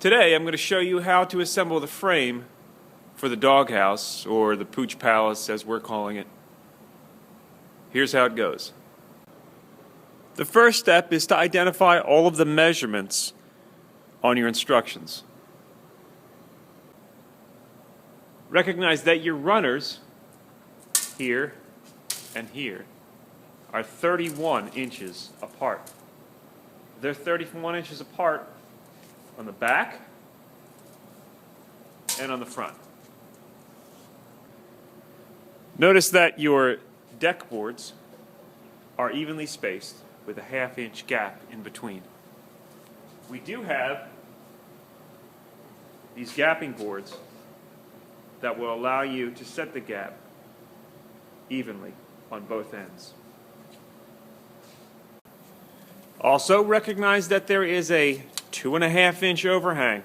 Today I'm going to show you how to assemble the frame for the doghouse, or the Pooch Palace as we're calling it. Here's how it goes. The first step is to identify all of the measurements on your instructions. Recognize that your runners here and here are 31 inches apart. They're 31 inches apart on the back and on the front. Notice that your deck boards are evenly spaced with a ½ inch gap in between. We do have these gapping boards that will allow you to set the gap evenly on both ends. Also recognize that there is a 2½ inch overhang.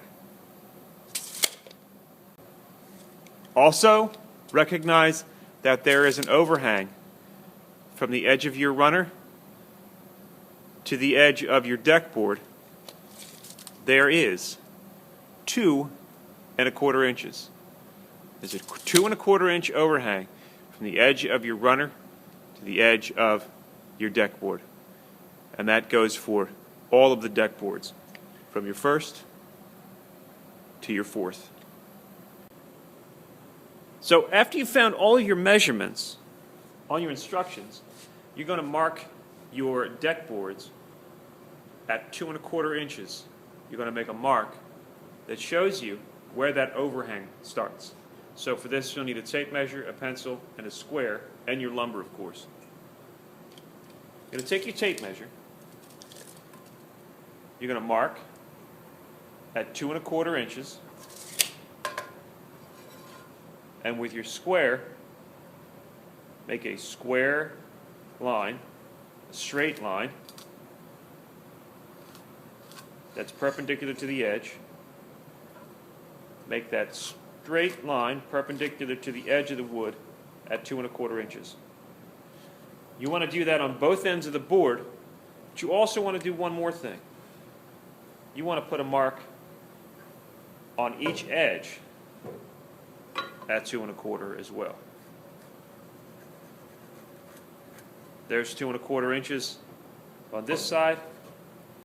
Also recognize that there is an overhang from the edge of your runner to the edge of your deck board. There is 2¼ inches. There's a 2¼ inch overhang from the edge of your runner to the edge of your deck board. And that goes for all of the deck boards, from your first to your fourth. So after you've found all of your measurements on your instructions, you're going to mark your deck boards at 2¼ inches. You're going to make a mark that shows you where that overhang starts. So for this, you'll need a tape measure, a pencil, and a square, and your lumber, of course. You're going to take your tape measure. You're going to mark at 2¼ inches, and with your square, make a square line, a straight line that's perpendicular to the edge. Make that straight line perpendicular to the edge of the wood at 2¼ inches. You want to do that on both ends of the board, but you also want to do one more thing. You want to put a mark on each edge at 2¼ as well. There's 2¼ inches on this side,